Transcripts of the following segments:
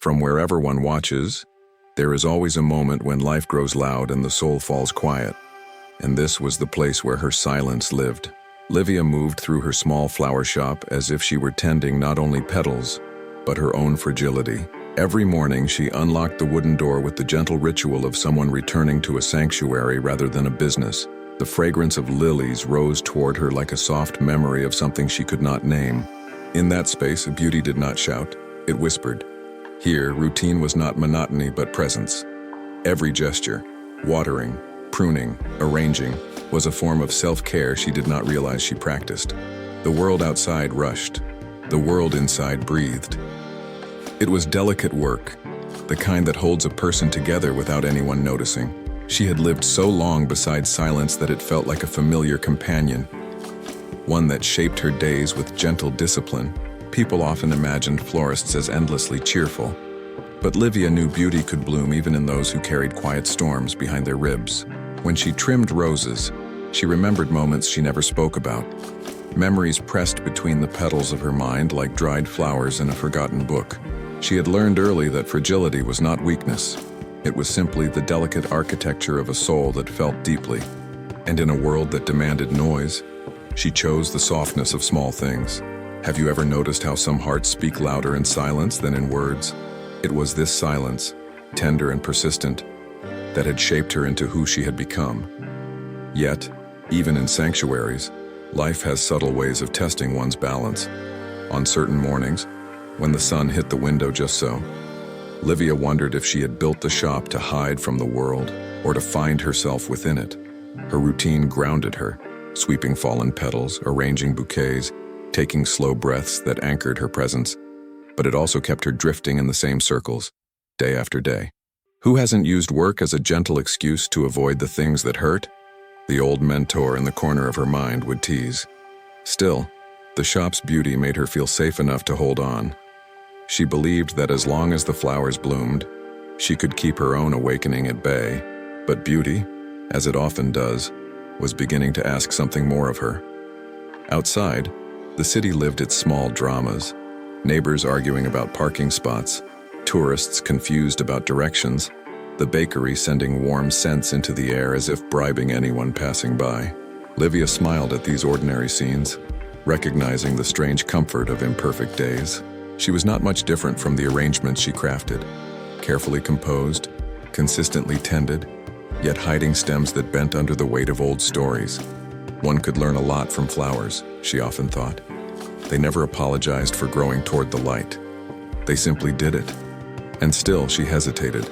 From wherever one watches, there is always a moment when life grows loud and the soul falls quiet. And this was the place where her silence lived. Lívia moved through her small flower shop as if she were tending not only petals, but her own fragility. Every morning she unlocked the wooden door with the gentle ritual of someone returning to a sanctuary rather than a business. The fragrance of lilies rose toward her like a soft memory of something she could not name. In that space, beauty did not shout, it whispered. Here, routine was not monotony but presence. Every gesture, watering, pruning, arranging, was a form of self-care she did not realize she practiced. The world outside rushed. The world inside breathed. It was delicate work, the kind that holds a person together without anyone noticing. She had lived so long beside silence that it felt like a familiar companion, one that shaped her days with gentle discipline. People often imagined florists as endlessly cheerful, but Lívia knew beauty could bloom even in those who carried quiet storms behind their ribs. When she trimmed roses, she remembered moments she never spoke about. Memories pressed between the petals of her mind like dried flowers in a forgotten book. She had learned early that fragility was not weakness. It was simply the delicate architecture of a soul that felt deeply. And in a world that demanded noise, she chose the softness of small things. Have you ever noticed how some hearts speak louder in silence than in words? It was this silence, tender and persistent, that had shaped her into who she had become. Yet, even in sanctuaries, life has subtle ways of testing one's balance. On certain mornings, when the sun hit the window just so, Lívia wondered if she had built the shop to hide from the world or to find herself within it. Her routine grounded her, sweeping fallen petals, arranging bouquets, taking slow breaths that anchored her presence, but it also kept her drifting in the same circles, day after day. Who hasn't used work as a gentle excuse to avoid the things that hurt? The old mentor in the corner of her mind would tease. Still, the shop's beauty made her feel safe enough to hold on. She believed that as long as the flowers bloomed, she could keep her own awakening at bay. But beauty, as it often does, was beginning to ask something more of her. Outside, the city lived its small dramas. Neighbors arguing about parking spots, tourists confused about directions, the bakery sending warm scents into the air as if bribing anyone passing by. Lívia smiled at these ordinary scenes, recognizing the strange comfort of imperfect days. She was not much different from the arrangements she crafted, carefully composed, consistently tended, yet hiding stems that bent under the weight of old stories. One could learn a lot from flowers, she often thought. They never apologized for growing toward the light. They simply did it. And still, she hesitated.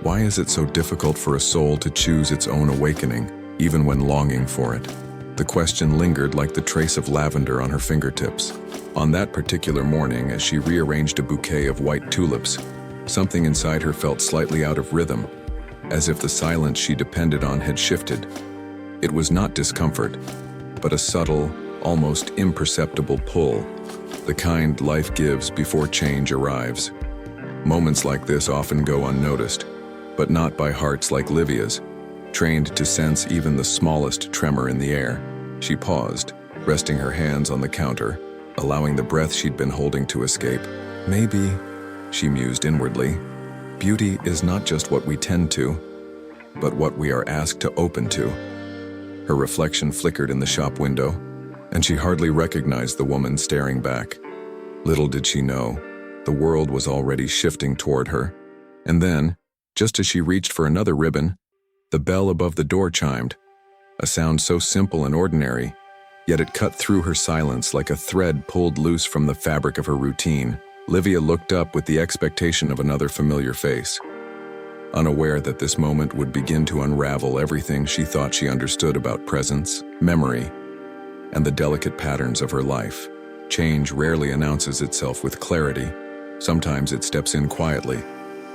Why is it so difficult for a soul to choose its own awakening, even when longing for it? The question lingered like the trace of lavender on her fingertips. On that particular morning, as she rearranged a bouquet of white tulips, something inside her felt slightly out of rhythm, as if the silence she depended on had shifted. It was not discomfort, but a subtle, almost imperceptible pull, the kind life gives before change arrives. Moments like this often go unnoticed, but not by hearts like Lívia's, trained to sense even the smallest tremor in the air. She paused, resting her hands on the counter, allowing the breath she'd been holding to escape. Maybe, she mused inwardly, beauty is not just what we tend to, but what we are asked to open to. Her reflection flickered in the shop window, and she hardly recognized the woman staring back. Little did she know, the world was already shifting toward her. And then, just as she reached for another ribbon, the bell above the door chimed, a sound so simple and ordinary, yet it cut through her silence like a thread pulled loose from the fabric of her routine. Lívia looked up with the expectation of another familiar face, unaware that this moment would begin to unravel everything she thought she understood about presence, memory, and the delicate patterns of her life. Change rarely announces itself with clarity. Sometimes it steps in quietly,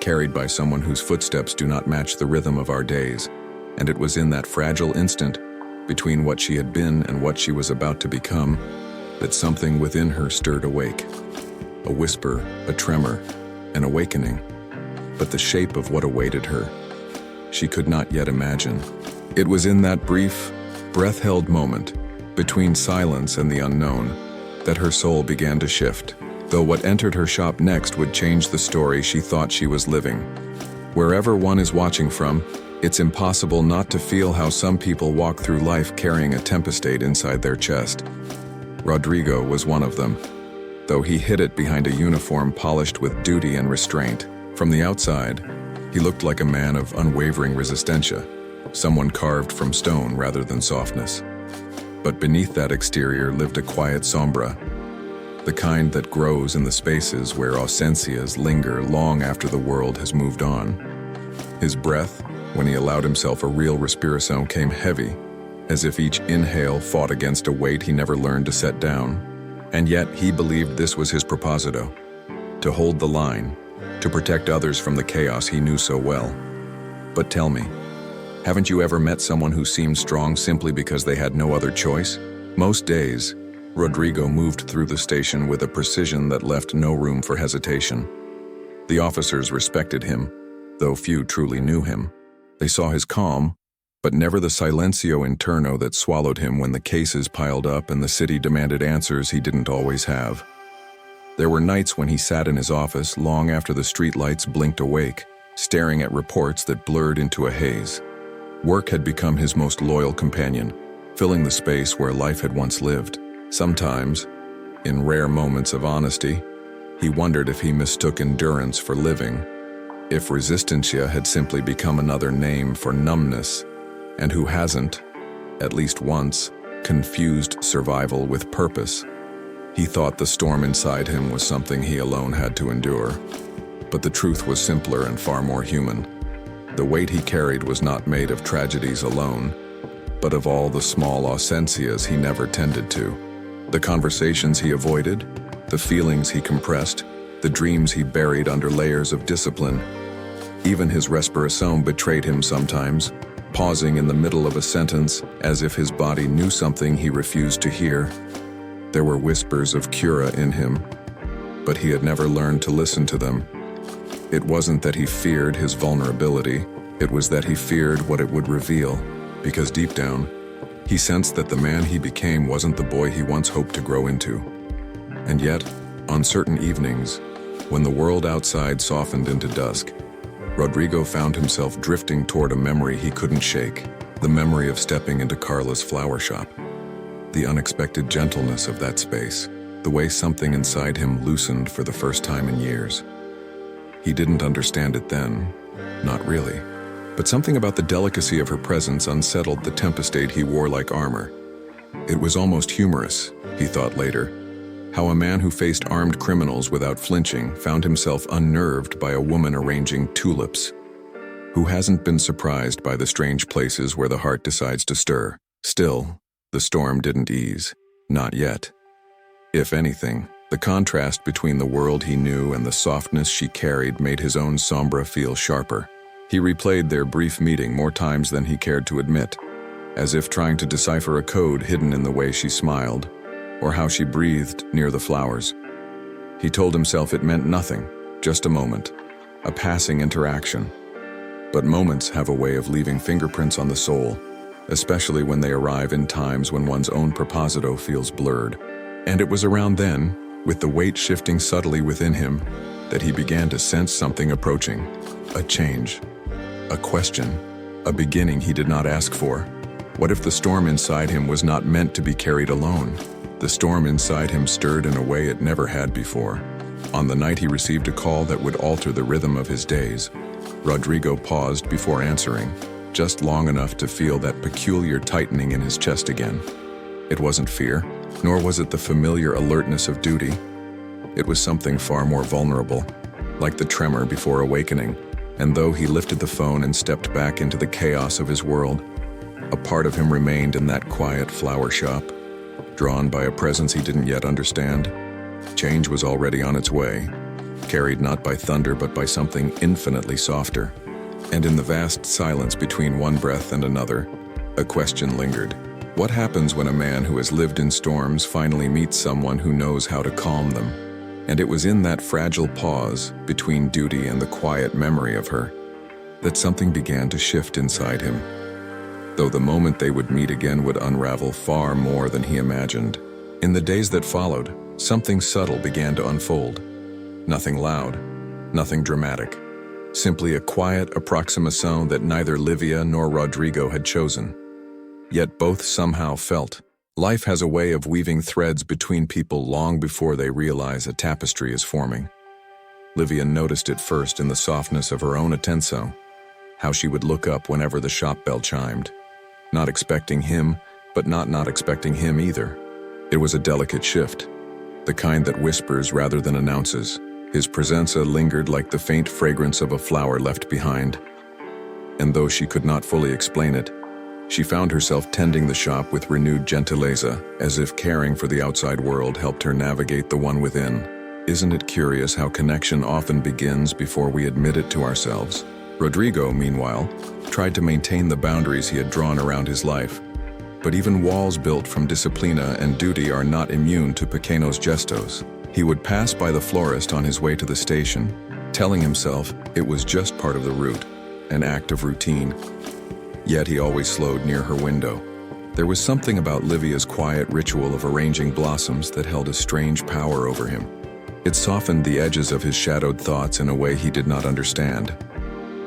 carried by someone whose footsteps do not match the rhythm of our days. And it was in that fragile instant, between what she had been and what she was about to become, that something within her stirred awake. A whisper, a tremor, an awakening. But the shape of what awaited her, she could not yet imagine. It was in that brief, breath-held moment, between silence and the unknown, that her soul began to shift. though what entered her shop next would change the story she thought she was living. Wherever one is watching from, it's impossible not to feel how some people walk through life carrying a tempestate inside their chest. Rodrigo was one of them, though he hid it behind a uniform polished with duty and restraint. From the outside, he looked like a man of unwavering resistencia, someone carved from stone rather than softness. But beneath that exterior lived a quiet sombra, the kind that grows in the spaces where ausencias linger long after the world has moved on. His breath, when he allowed himself a real respiración, came heavy, as if each inhale fought against a weight he never learned to set down. And yet he believed this was his proposito, to hold the line, to protect others from the chaos he knew so well. But tell me, haven't you ever met someone who seemed strong simply because they had no other choice? Most days, Rodrigo moved through the station with a precision that left no room for hesitation. The officers respected him, though few truly knew him. They saw his calm, but never the silencio interno that swallowed him when the cases piled up and the city demanded answers he didn't always have. There were nights when he sat in his office long after the streetlights blinked awake, staring at reports that blurred into a haze. Work had become his most loyal companion, filling the space where life had once lived. Sometimes, in rare moments of honesty, he wondered if he mistook endurance for living, if resistencia had simply become another name for numbness, and who hasn't, at least once, confused survival with purpose. He thought the storm inside him was something he alone had to endure, but the truth was simpler and far more human. The weight he carried was not made of tragedies alone, but of all the small ausencias he never tended to. The conversations he avoided, the feelings he compressed, the dreams he buried under layers of discipline. Even his respiración betrayed him sometimes, pausing in the middle of a sentence as if his body knew something he refused to hear. There were whispers of cura in him, but he had never learned to listen to them. It wasn't that he feared his vulnerability, it was that he feared what it would reveal, because deep down, he sensed that the man he became wasn't the boy he once hoped to grow into. And yet, on certain evenings, when the world outside softened into dusk, Rodrigo found himself drifting toward a memory he couldn't shake, the memory of stepping into Carla's flower shop. The unexpected gentleness of that space, the way something inside him loosened for the first time in years. He didn't understand it then, not really. But something about the delicacy of her presence unsettled the tempestate he wore like armor. It was almost humorous, he thought later, how a man who faced armed criminals without flinching found himself unnerved by a woman arranging tulips. Who hasn't been surprised by the strange places where the heart decides to stir? Still, the storm didn't ease, not yet. If anything, the contrast between the world he knew and the softness she carried made his own sombra feel sharper. He replayed their brief meeting more times than he cared to admit, as if trying to decipher a code hidden in the way she smiled, or how she breathed near the flowers. He told himself it meant nothing, just a moment, a passing interaction. But moments have a way of leaving fingerprints on the soul, especially when they arrive in times when one's own proposito feels blurred. And it was around then, with the weight shifting subtly within him, that he began to sense something approaching, a change. A question, a beginning he did not ask for. What if the storm inside him was not meant to be carried alone? The storm inside him stirred in a way it never had before. On the night he received a call that would alter the rhythm of his days, Rodrigo paused before answering, just long enough to feel that peculiar tightening in his chest again. It wasn't fear, nor was it the familiar alertness of duty. It was something far more vulnerable, like the tremor before awakening. And though he lifted the phone and stepped back into the chaos of his world, a part of him remained in that quiet flower shop, drawn by a presence he didn't yet understand. Change was already on its way, carried not by thunder but by something infinitely softer. And in the vast silence between one breath and another, a question lingered. What happens when a man who has lived in storms finally meets someone who knows how to calm them? And it was in that fragile pause between duty and the quiet memory of her that something began to shift inside him, though the moment they would meet again would unravel far more than he imagined. In the days that followed, something subtle began to unfold. Nothing loud, nothing dramatic. Simply a quiet approximation that neither Lívia nor Rodrigo had chosen. Yet both somehow felt. Life has a way of weaving threads between people long before they realize a tapestry is forming. Lívia noticed it first in the softness of her own attention, how she would look up whenever the shop bell chimed. Not expecting him, but not expecting him either. It was a delicate shift, the kind that whispers rather than announces. His presenza lingered like the faint fragrance of a flower left behind. And though she could not fully explain it, she found herself tending the shop with renewed gentileza, as if caring for the outside world helped her navigate the one within. Isn't it curious how connection often begins before we admit it to ourselves? Rodrigo, meanwhile, tried to maintain the boundaries he had drawn around his life. But even walls built from disciplina and duty are not immune to pequeños gestos. He would pass by the florist on his way to the station, telling himself it was just part of the route, an act of routine. Yet he always slowed near her window. There was something about Lívia's quiet ritual of arranging blossoms that held a strange power over him. It softened the edges of his shadowed thoughts in a way he did not understand.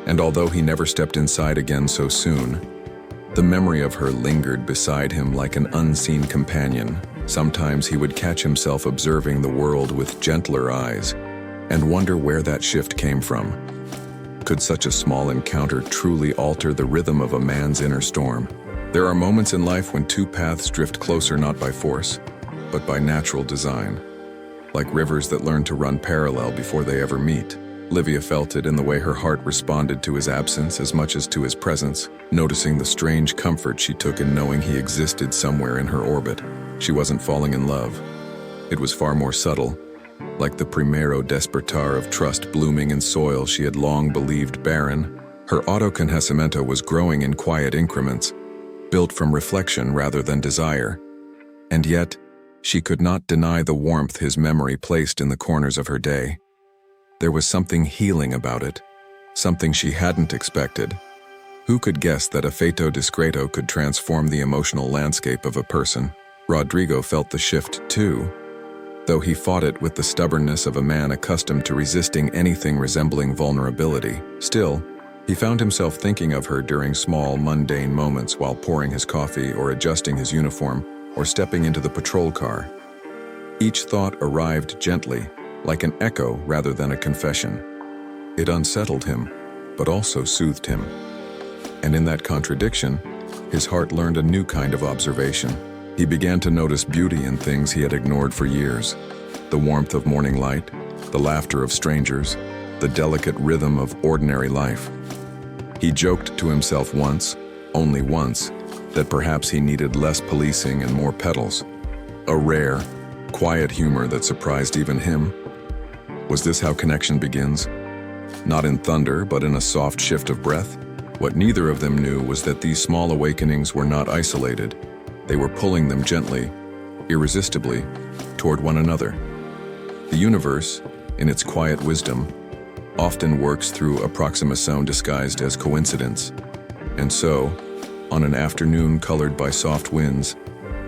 And although he never stepped inside again so soon, the memory of her lingered beside him like an unseen companion. Sometimes he would catch himself observing the world with gentler eyes and wonder where that shift came from. Could such a small encounter truly alter the rhythm of a man's inner storm? There are moments in life when two paths drift closer not by force, but by natural design, like rivers that learn to run parallel before they ever meet. Lívia felt it in the way her heart responded to his absence as much as to his presence, noticing the strange comfort she took in knowing he existed somewhere in her orbit. She wasn't falling in love. It was far more subtle, like the primero despertar of trust blooming in soil she had long believed barren. Her autoconocimiento was growing in quiet increments, built from reflection rather than desire. And yet, she could not deny the warmth his memory placed in the corners of her day. There was something healing about it, something she hadn't expected. Who could guess that a feto discreto could transform the emotional landscape of a person? Rodrigo felt the shift too, though he fought it with the stubbornness of a man accustomed to resisting anything resembling vulnerability. Still, he found himself thinking of her during small, mundane moments while pouring his coffee or adjusting his uniform or stepping into the patrol car. Each thought arrived gently, like an echo rather than a confession. It unsettled him, but also soothed him. And in that contradiction, his heart learned a new kind of observation. He began to notice beauty in things he had ignored for years. The warmth of morning light, the laughter of strangers, the delicate rhythm of ordinary life. He joked to himself once, only once, that perhaps he needed less policing and more petals. A rare, quiet humor that surprised even him. Was this how connection begins? Not in thunder, but in a soft shift of breath? What neither of them knew was that these small awakenings were not isolated. They were pulling them gently, irresistibly, toward one another. The universe, in its quiet wisdom, often works through approximation disguised as coincidence. And so, on an afternoon colored by soft winds,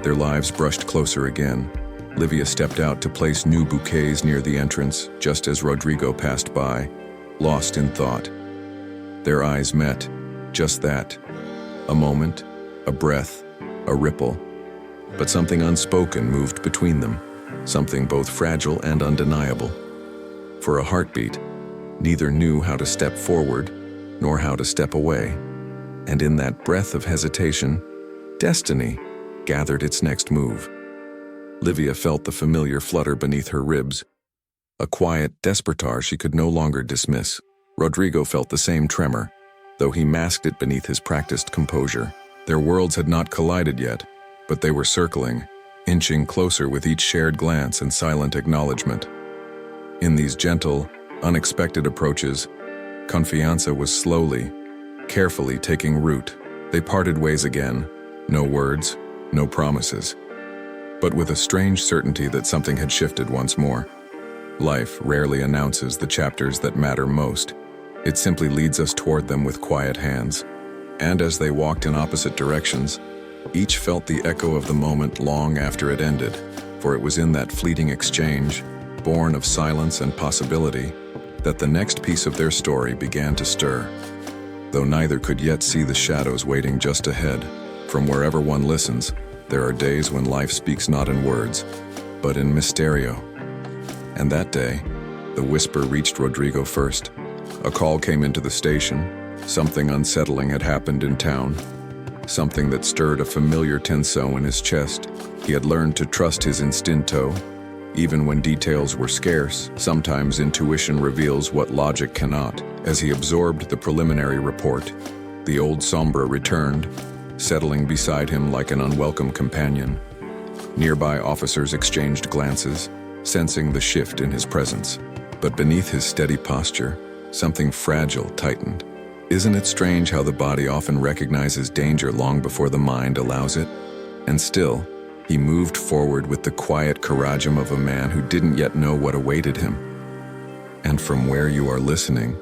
their lives brushed closer again. Lívia stepped out to place new bouquets near the entrance just as Rodrigo passed by, lost in thought. Their eyes met, just that. A moment, a breath, a ripple. But something unspoken moved between them, something both fragile and undeniable. For a heartbeat, neither knew how to step forward, nor how to step away. And in that breath of hesitation, destiny gathered its next move. Lívia felt the familiar flutter beneath her ribs, a quiet despertar she could no longer dismiss. Rodrigo felt the same tremor, though he masked it beneath his practiced composure. Their worlds had not collided yet, but they were circling, inching closer with each shared glance and silent acknowledgement. In these gentle, unexpected approaches, confianza was slowly, carefully taking root. They parted ways again, no words, no promises, but with a strange certainty that something had shifted once more. Life rarely announces the chapters that matter most. It simply leads us toward them with quiet hands. And as they walked in opposite directions, each felt the echo of the moment long after it ended. for it was in that fleeting exchange, born of silence and possibility, that the next piece of their story began to stir. Though neither could yet see the shadows waiting just ahead, from wherever one listens, there are days when life speaks not in words, but in mysterio. And that day, the whisper reached Rodrigo first. A call came into the station. Something unsettling had happened in town. Something that stirred a familiar tenso in his chest. He had learned to trust his instinto, even when details were scarce. Sometimes intuition reveals what logic cannot. As he absorbed the preliminary report, the old sombra returned, settling beside him like an unwelcome companion. Nearby officers exchanged glances, sensing the shift in his presence. But beneath his steady posture, something fragile tightened. Isn't it strange how the body often recognizes danger long before the mind allows it? And still, he moved forward with the quiet couragem of a man who didn't yet know what awaited him. And from where you are listening,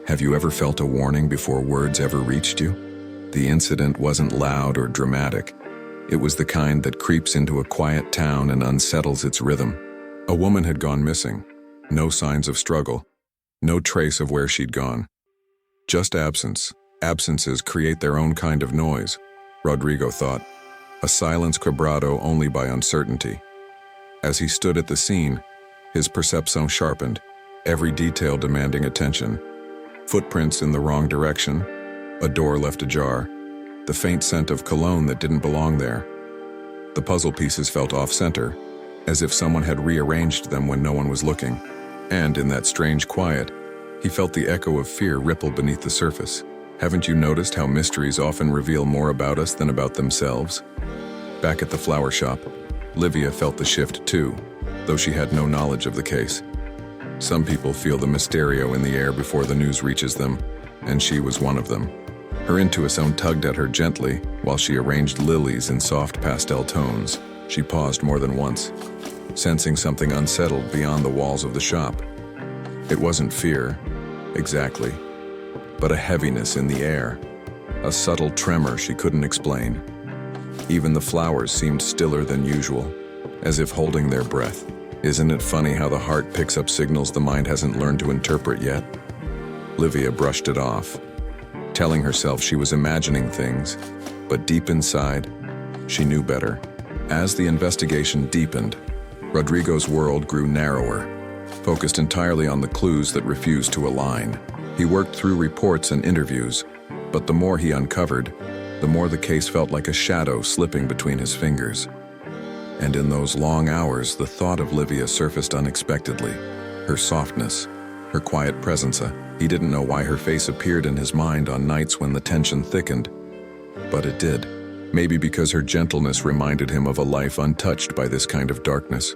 have you ever felt a warning before words ever reached you? The incident wasn't loud or dramatic. It was the kind that creeps into a quiet town and unsettles its rhythm. A woman had gone missing. No signs of struggle. No trace of where she'd gone. Just absence. Absences create their own kind of noise, Rodrigo thought. A silence quebrado only by uncertainty. As he stood at the scene, his perception sharpened, every detail demanding attention. Footprints in the wrong direction, a door left ajar, the faint scent of cologne that didn't belong there. The puzzle pieces felt off-center, as if someone had rearranged them when no one was looking. And in that strange quiet, he felt the echo of fear ripple beneath the surface. Haven't you noticed how mysteries often reveal more about us than about themselves? Back at the flower shop, Lívia felt the shift too, though she had no knowledge of the case. Some people feel the mysterio in the air before the news reaches them, and she was one of them. Her intuition tugged at her gently while she arranged lilies in soft pastel tones. She paused more than once, sensing something unsettled beyond the walls of the shop. It wasn't fear, exactly, but a heaviness in the air, a subtle tremor she couldn't explain. Even the flowers seemed stiller than usual, as if holding their breath. Isn't it funny how the heart picks up signals the mind hasn't learned to interpret yet? Lívia brushed it off, telling herself she was imagining things, but deep inside, she knew better. As the investigation deepened, Rodrigo's world grew narrower, focused entirely on the clues that refused to align. He worked through reports and interviews, but the more he uncovered, the more the case felt like a shadow slipping between his fingers. And in those long hours, the thought of Lívia surfaced unexpectedly. Her softness, her quiet presence. He didn't know why her face appeared in his mind on nights when the tension thickened. But it did. Maybe because her gentleness reminded him of a life untouched by this kind of darkness.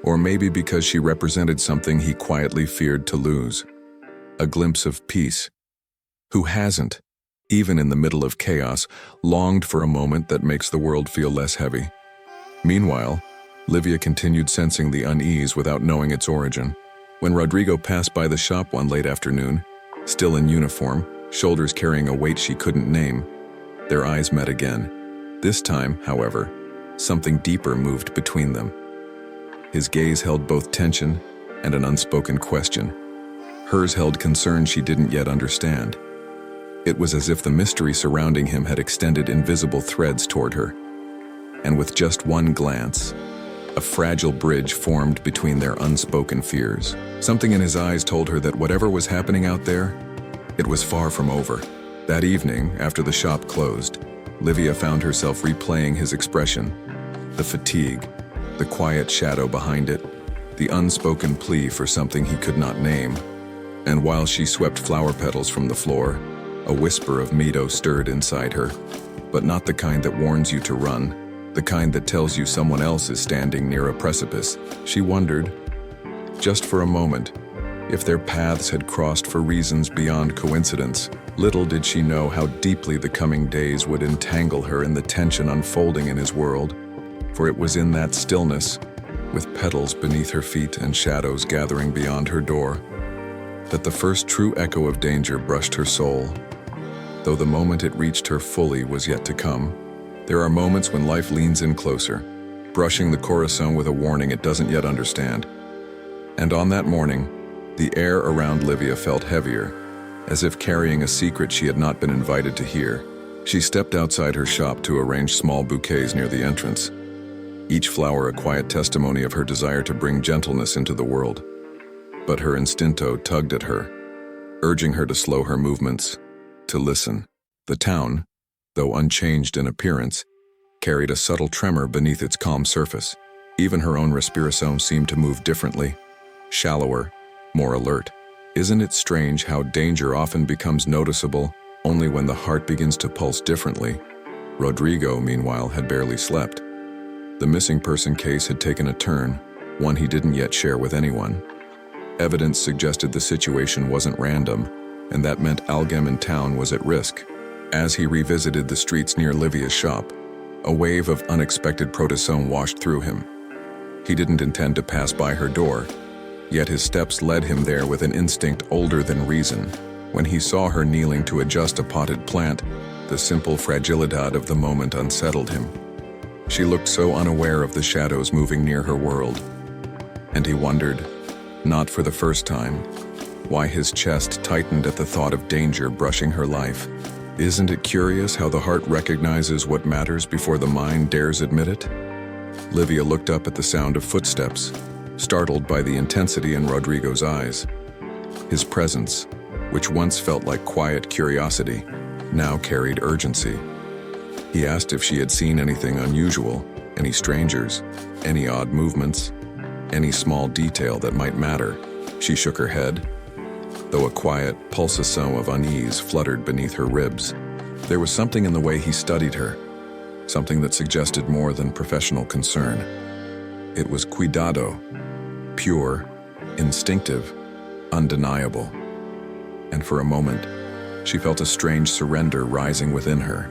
Or maybe because she represented something he quietly feared to lose. A glimpse of peace. Who hasn't, even in the middle of chaos, longed for a moment that makes the world feel less heavy? Meanwhile, Lívia continued sensing the unease without knowing its origin. When Rodrigo passed by the shop one late afternoon, still in uniform, shoulders carrying a weight she couldn't name, their eyes met again. This time, however, something deeper moved between them. His gaze held both tension and an unspoken question. Hers held concern she didn't yet understand. It was as if the mystery surrounding him had extended invisible threads toward her. And with just one glance, a fragile bridge formed between their unspoken fears. Something in his eyes told her that whatever was happening out there, it was far from over. That evening, after the shop closed, Lívia found herself replaying his expression. The fatigue, the quiet shadow behind it, the unspoken plea for something he could not name. And while she swept flower petals from the floor, a whisper of meadow stirred inside her, but not the kind that warns you to run. The kind that tells you someone else is standing near a precipice. She wondered, just for a moment, if their paths had crossed for reasons beyond coincidence. Little did she know how deeply the coming days would entangle her in the tension unfolding in his world, for it was in that stillness, with petals beneath her feet and shadows gathering beyond her door, that the first true echo of danger brushed her soul. Though the moment it reached her fully was yet to come. There are moments when life leans in closer, brushing the corazon with a warning it doesn't yet understand. And on that morning, the air around Lívia felt heavier, as if carrying a secret she had not been invited to hear. She stepped outside her shop to arrange small bouquets near the entrance, each flower a quiet testimony of her desire to bring gentleness into the world. But her instinto tugged at her, urging her to slow her movements, to listen. The town, though unchanged in appearance, carried a subtle tremor beneath its calm surface. Even her own respiration seemed to move differently, shallower, more alert. Isn't it strange how danger often becomes noticeable only when the heart begins to pulse differently? Rodrigo, meanwhile, had barely slept. The missing person case had taken a turn, one he didn't yet share with anyone. Evidence suggested the situation wasn't random, and that meant Alguém in town was at risk. As he revisited the streets near Lívia's shop, a wave of unexpected proteção washed through him. He didn't intend to pass by her door, yet his steps led him there with an instinct older than reason. When he saw her kneeling to adjust a potted plant, the simple fragilidad of the moment unsettled him. She looked so unaware of the shadows moving near her world, and he wondered, not for the first time, why his chest tightened at the thought of danger brushing her life. Isn't it curious how the heart recognizes what matters before the mind dares admit it? Lívia looked up at the sound of footsteps, startled by the intensity in Rodrigo's eyes. His presence, which once felt like quiet curiosity, now carried urgency. He asked if she had seen anything unusual, any strangers, any odd movements, any small detail that might matter. She shook her head, though a quiet pulsation of unease fluttered beneath her ribs. There was something in the way he studied her, something that suggested more than professional concern. It was cuidado, pure, instinctive, undeniable. And for a moment, she felt a strange surrender rising within her,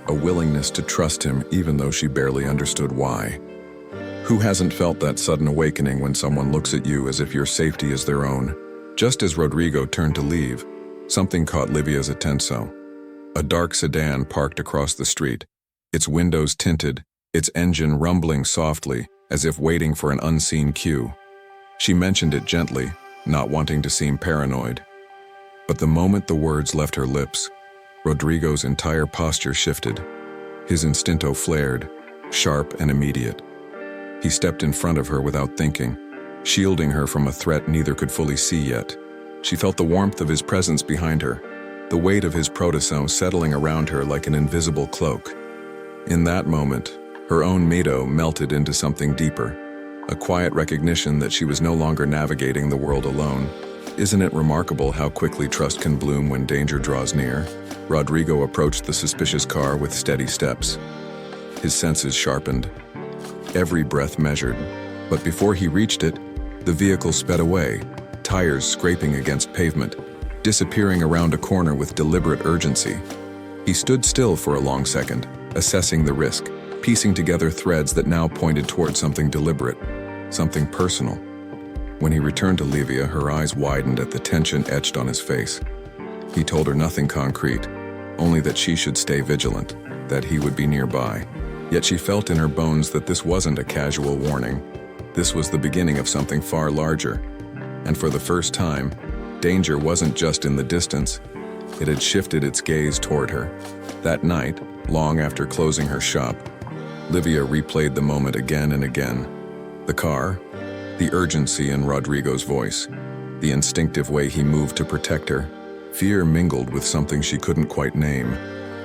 a willingness to trust him even though she barely understood why. Who hasn't felt that sudden awakening when someone looks at you as if your safety is their own? Just as Rodrigo turned to leave, something caught Lívia's attention. A dark sedan parked across the street, its windows tinted, its engine rumbling softly, as if waiting for an unseen cue. She mentioned it gently, not wanting to seem paranoid. But the moment the words left her lips, Rodrigo's entire posture shifted. His instinto flared, sharp and immediate. He stepped in front of her without thinking, shielding her from a threat neither could fully see yet. She felt the warmth of his presence behind her, the weight of his proteção settling around her like an invisible cloak. In that moment, her own miedo melted into something deeper, a quiet recognition that she was no longer navigating the world alone. Isn't it remarkable how quickly trust can bloom when danger draws near? Rodrigo approached the suspicious car with steady steps. His senses sharpened, every breath measured. But before he reached it, the vehicle sped away, tires scraping against pavement, disappearing around a corner with deliberate urgency. He stood still for a long second, assessing the risk, piecing together threads that now pointed toward something deliberate, something personal. When he returned to Lívia, her eyes widened at the tension etched on his face. He told her nothing concrete, only that she should stay vigilant, that he would be nearby. Yet she felt in her bones that this wasn't a casual warning. This was the beginning of something far larger. And for the first time, danger wasn't just in the distance. It had shifted its gaze toward her. That night, long after closing her shop, Lívia replayed the moment again and again. The car, the urgency in Rodrigo's voice, the instinctive way he moved to protect her. Fear mingled with something she couldn't quite name,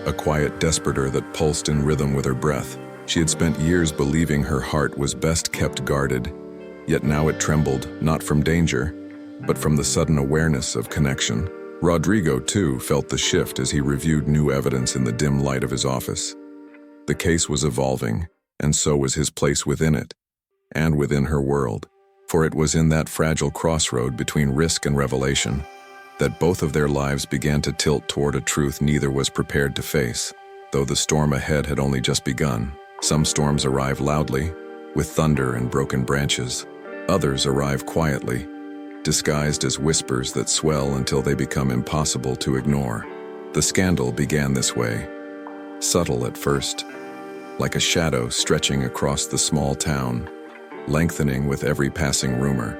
a quiet desperate that pulsed in rhythm with her breath. She had spent years believing her heart was best kept guarded, yet now it trembled, not from danger, but from the sudden awareness of connection. Rodrigo, too, felt the shift as he reviewed new evidence in the dim light of his office. The case was evolving, and so was his place within it, and within her world. For it was in that fragile crossroad between risk and revelation that both of their lives began to tilt toward a truth neither was prepared to face. Though the storm ahead had only just begun, some storms arrive loudly, with thunder and broken branches. Others arrive quietly, disguised as whispers that swell until they become impossible to ignore. The scandal began this way, subtle at first, like a shadow stretching across the small town, lengthening with every passing rumor.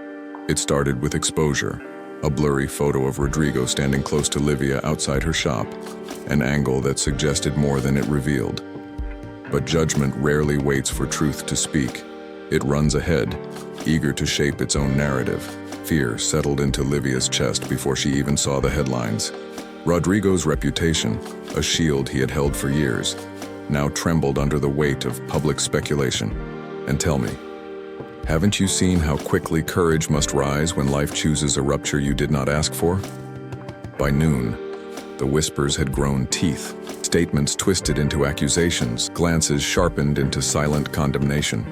It started with exposure, a blurry photo of Rodrigo standing close to Lívia outside her shop, an angle that suggested more than it revealed. But judgment rarely waits for truth to speak. It runs ahead, eager to shape its own narrative. Fear settled into Lívia's chest before she even saw the headlines. Rodrigo's reputation, a shield he had held for years, now trembled under the weight of public speculation. And tell me, haven't you seen how quickly courage must rise when life chooses a rupture you did not ask for? By noon, the whispers had grown teeth, statements twisted into accusations, glances sharpened into silent condemnation.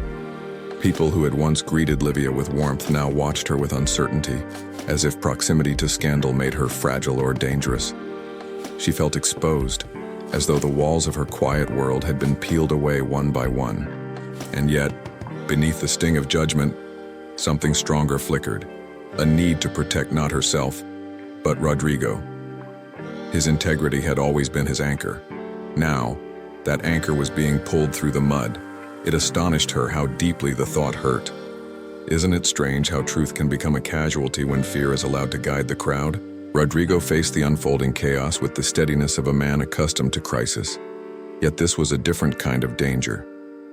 People who had once greeted Lívia with warmth now watched her with uncertainty, as if proximity to scandal made her fragile or dangerous. She felt exposed, as though the walls of her quiet world had been peeled away one by one. And yet, beneath the sting of judgment, something stronger flickered, a need to protect not herself, but Rodrigo. His integrity had always been his anchor. Now, that anchor was being pulled through the mud. It astonished her how deeply the thought hurt. Isn't it strange how truth can become a casualty when fear is allowed to guide the crowd? Rodrigo faced the unfolding chaos with the steadiness of a man accustomed to crisis. Yet this was a different kind of danger,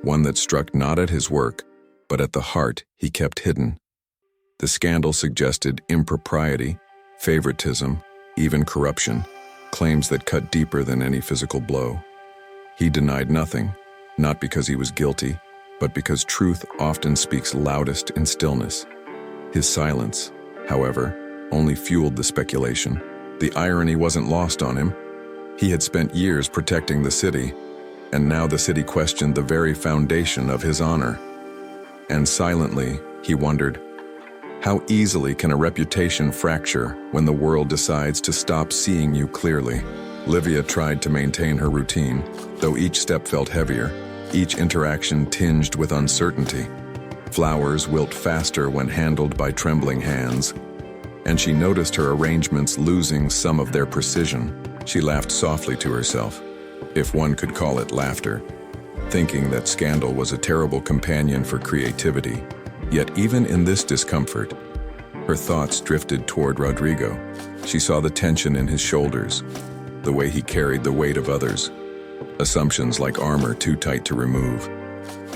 one that struck not at his work, but at the heart he kept hidden. The scandal suggested impropriety, favoritism, even corruption, claims that cut deeper than any physical blow. He denied nothing, not because he was guilty, but because truth often speaks loudest in stillness. His silence, however, only fueled the speculation. The irony wasn't lost on him. He had spent years protecting the city, and now the city questioned the very foundation of his honor. And silently, he wondered, how easily can a reputation fracture when the world decides to stop seeing you clearly? Lívia tried to maintain her routine, though each step felt heavier, each interaction tinged with uncertainty. Flowers wilt faster when handled by trembling hands, and she noticed her arrangements losing some of their precision. She laughed softly to herself, if one could call it laughter, thinking that scandal was a terrible companion for creativity. Yet even in this discomfort, her thoughts drifted toward Rodrigo. She saw the tension in his shoulders, the way he carried the weight of others, assumptions like armor too tight to remove,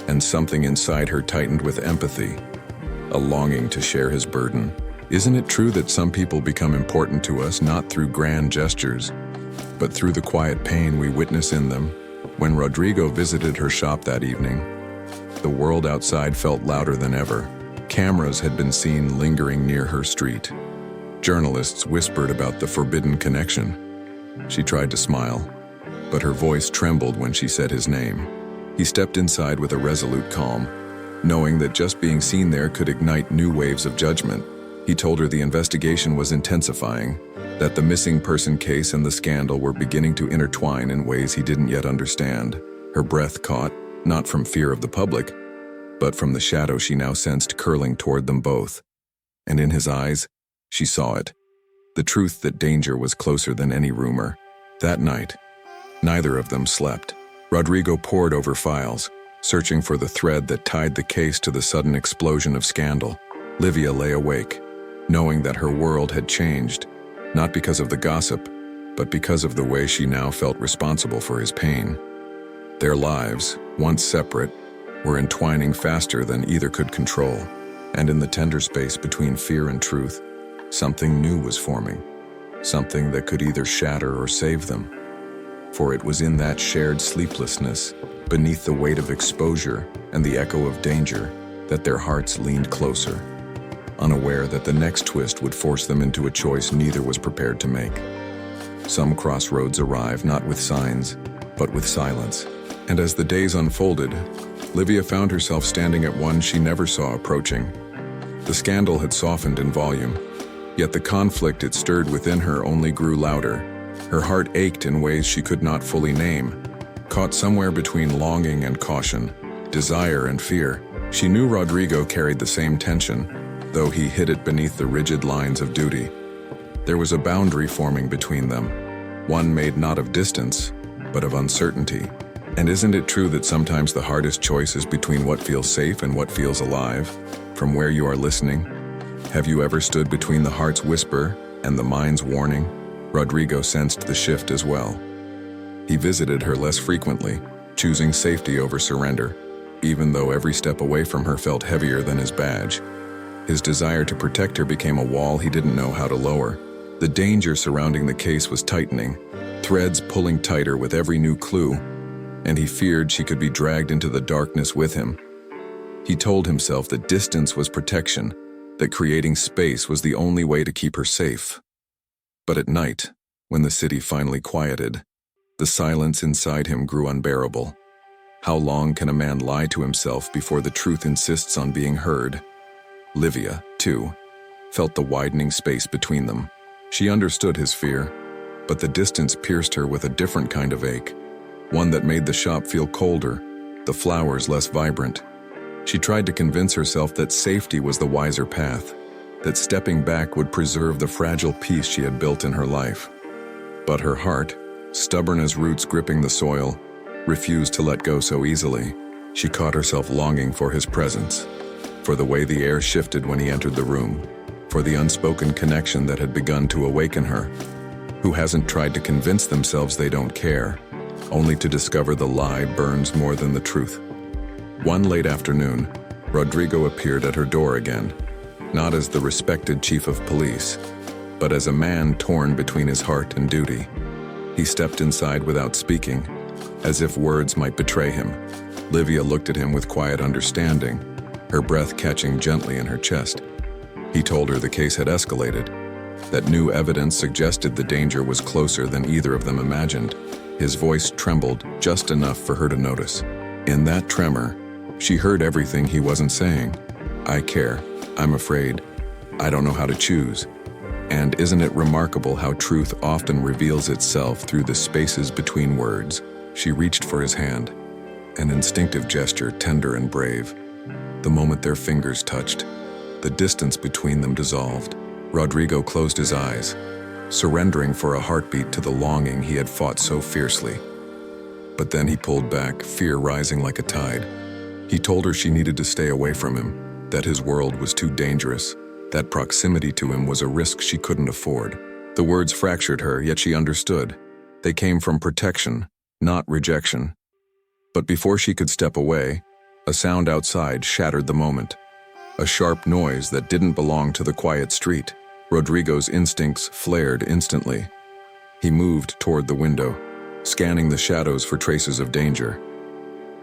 and something inside her tightened with empathy, a longing to share his burden. Isn't it true that some people become important to us not through grand gestures, but through the quiet pain we witness in them? When Rodrigo visited her shop that evening, the world outside felt louder than ever. Cameras had been seen lingering near her street. Journalists whispered about the forbidden connection. She tried to smile, but her voice trembled when she said his name. He stepped inside with a resolute calm, knowing that just being seen there could ignite new waves of judgment. He told her the investigation was intensifying, that the missing person case and the scandal were beginning to intertwine in ways he didn't yet understand. Her breath caught, not from fear of the public, but from the shadow she now sensed curling toward them both. And in his eyes, she saw it, the truth that danger was closer than any rumor. That night, neither of them slept. Rodrigo pored over files, searching for the thread that tied the case to the sudden explosion of scandal. Lívia lay awake, knowing that her world had changed, not because of the gossip, but because of the way she now felt responsible for his pain. Their lives, once separate, were entwining faster than either could control, and in the tender space between fear and truth, something new was forming, something that could either shatter or save them. For it was in that shared sleeplessness, beneath the weight of exposure and the echo of danger, that their hearts leaned closer, unaware that the next twist would force them into a choice neither was prepared to make. Some crossroads arrive not with signs, but with silence. And as the days unfolded, Lívia found herself standing at one she never saw approaching. The scandal had softened in volume, yet the conflict it stirred within her only grew louder. Her heart ached in ways she could not fully name, caught somewhere between longing and caution, desire and fear. She knew Rodrigo carried the same tension, though he hid it beneath the rigid lines of duty. There was a boundary forming between them, one made not of distance, but of uncertainty. And isn't it true that sometimes the hardest choice is between what feels safe and what feels alive? From where you are listening, have you ever stood between the heart's whisper and the mind's warning? Rodrigo sensed the shift as well. He visited her less frequently, choosing safety over surrender, even though every step away from her felt heavier than his badge. His desire to protect her became a wall he didn't know how to lower. The danger surrounding the case was tightening, threads pulling tighter with every new clue, and he feared she could be dragged into the darkness with him. He told himself that distance was protection, that creating space was the only way to keep her safe. But at night, when the city finally quieted, the silence inside him grew unbearable. How long can a man lie to himself before the truth insists on being heard? Lívia, too, felt the widening space between them. She understood his fear, but the distance pierced her with a different kind of ache, one that made the shop feel colder, the flowers less vibrant. She tried to convince herself that safety was the wiser path, that stepping back would preserve the fragile peace she had built in her life. But her heart, stubborn as roots gripping the soil, refused to let go so easily. She caught herself longing for his presence, for the way the air shifted when he entered the room, for the unspoken connection that had begun to awaken her. Who hasn't tried to convince themselves they don't care, only to discover the lie burns more than the truth? One late afternoon, Rodrigo appeared at her door again, not as the respected chief of police, but as a man torn between his heart and duty. He stepped inside without speaking, as if words might betray him. Lívia looked at him with quiet understanding, her breath catching gently in her chest. He told her the case had escalated, that new evidence suggested the danger was closer than either of them imagined. His voice trembled just enough for her to notice. In that tremor, she heard everything he wasn't saying. I care, I'm afraid, I don't know how to choose. And isn't it remarkable how truth often reveals itself through the spaces between words? She reached for his hand, an instinctive gesture, tender and brave. The moment their fingers touched, the distance between them dissolved. Rodrigo closed his eyes, surrendering for a heartbeat to the longing he had fought so fiercely. But then he pulled back, fear rising like a tide. He told her she needed to stay away from him, that his world was too dangerous, that proximity to him was a risk she couldn't afford. The words fractured her, yet she understood. They came from protection, not rejection. But before she could step away, a sound outside shattered the moment. A sharp noise that didn't belong to the quiet street. Rodrigo's instincts flared instantly. He moved toward the window, scanning the shadows for traces of danger.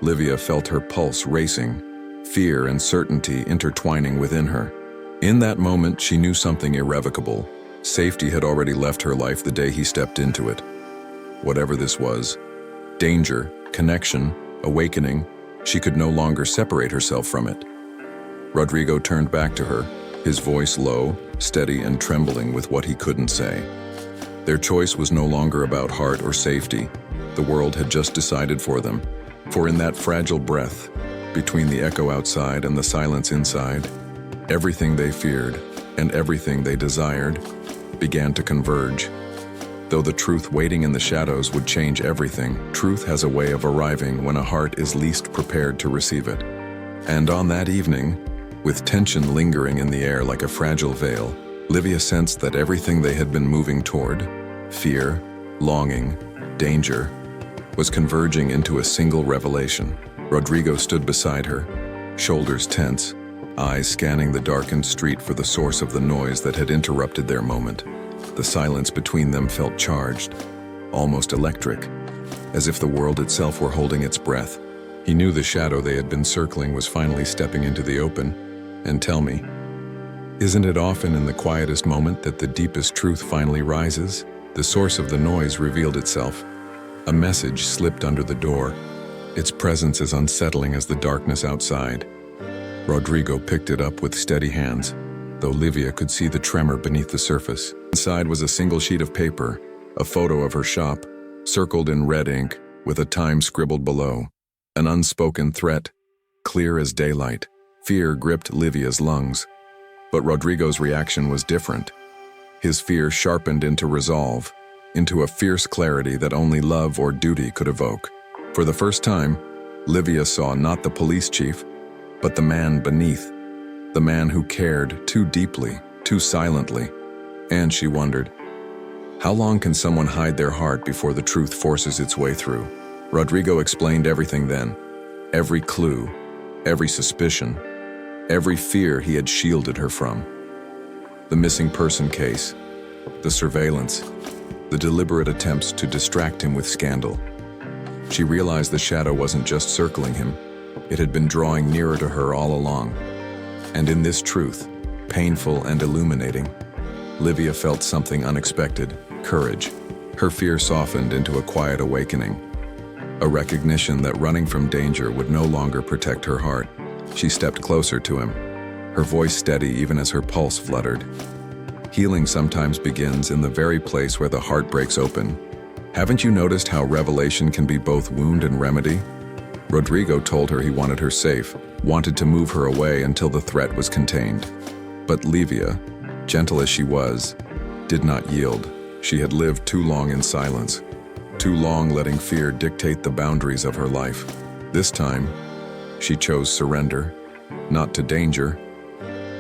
Lívia felt her pulse racing, fear and certainty intertwining within her. In that moment, she knew something irrevocable. Safety had already left her life the day he stepped into it. Whatever this was, danger, connection, awakening, she could no longer separate herself from it. Rodrigo turned back to her, his voice low, steady and trembling with what he couldn't say. Their choice was no longer about heart or safety. The world had just decided for them. For in that fragile breath, between the echo outside and the silence inside, everything they feared and everything they desired began to converge. Though the truth waiting in the shadows would change everything, truth has a way of arriving when a heart is least prepared to receive it. And on that evening, with tension lingering in the air like a fragile veil, Lívia sensed that everything they had been moving toward, fear, longing, danger, was converging into a single revelation. Rodrigo stood beside her, shoulders tense, eyes scanning the darkened street for the source of the noise that had interrupted their moment. The silence between them felt charged, almost electric, as if the world itself were holding its breath. He knew the shadow they had been circling was finally stepping into the open. And tell me, isn't it often in the quietest moment that the deepest truth finally rises? The source of the noise revealed itself. A message slipped under the door, its presence as unsettling as the darkness outside. Rodrigo picked it up with steady hands, though Lívia could see the tremor beneath the surface. Inside was a single sheet of paper, a photo of her shop, circled in red ink, with a time scribbled below. An unspoken threat, clear as daylight. Fear gripped Lívia's lungs, but Rodrigo's reaction was different. His fear sharpened into resolve, into a fierce clarity that only love or duty could evoke. For the first time, Lívia saw not the police chief, but the man beneath, the man who cared too deeply, too silently, and she wondered, how long can someone hide their heart before the truth forces its way through? Rodrigo explained everything then, every clue, every suspicion, every fear he had shielded her from. The missing person case, the surveillance, the deliberate attempts to distract him with scandal. She realized the shadow wasn't just circling him, it had been drawing nearer to her all along. And in this truth, painful and illuminating, Lívia felt something unexpected, courage. Her fear softened into a quiet awakening, a recognition that running from danger would no longer protect her heart. She stepped closer to him, her voice steady even as her pulse fluttered. Healing sometimes begins in the very place where the heart breaks open. Haven't you noticed how revelation can be both wound and remedy? Rodrigo told her he wanted her safe, wanted to move her away until the threat was contained. But Lívia, gentle as she was, did not yield. She had lived too long in silence, too long letting fear dictate the boundaries of her life. This time, she chose surrender, not to danger,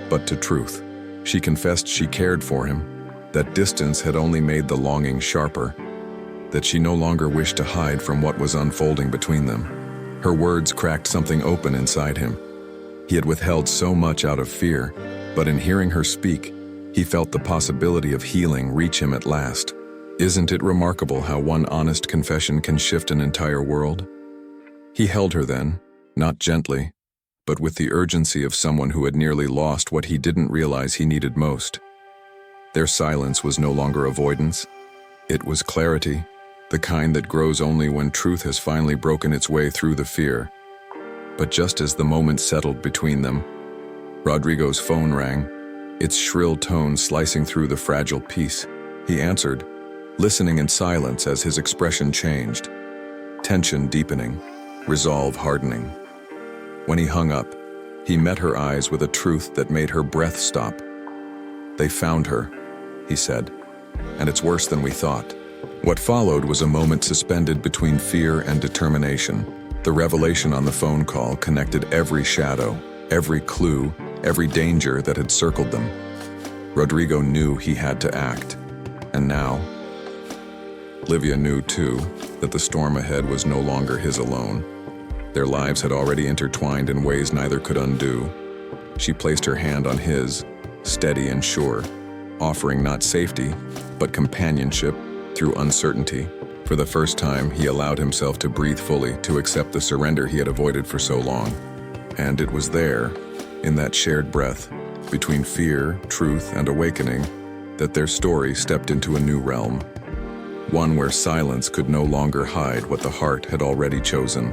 but to truth. She confessed she cared for him, that distance had only made the longing sharper, that she no longer wished to hide from what was unfolding between them. Her words cracked something open inside him. He had withheld so much out of fear, but in hearing her speak, he felt the possibility of healing reach him at last. Isn't it remarkable how one honest confession can shift an entire world? He held her then, not gently, but with the urgency of someone who had nearly lost what he didn't realize he needed most. Their silence was no longer avoidance. It was clarity, the kind that grows only when truth has finally broken its way through the fear. But just as the moment settled between them, Rodrigo's phone rang, its shrill tones slicing through the fragile peace. He answered, listening in silence as his expression changed, tension deepening, resolve hardening. When he hung up, he met her eyes with a truth that made her breath stop. They found her, he said, and it's worse than we thought. What followed was a moment suspended between fear and determination. The revelation on the phone call connected every shadow, every clue, every danger that had circled them. Rodrigo knew he had to act, and now, Lívia knew, too, that the storm ahead was no longer his alone. Their lives had already intertwined in ways neither could undo. She placed her hand on his, steady and sure, offering not safety, but companionship through uncertainty. For the first time, he allowed himself to breathe fully, to accept the surrender he had avoided for so long. And it was there, in that shared breath, between fear, truth, and awakening, that their story stepped into a new realm. One where silence could no longer hide what the heart had already chosen.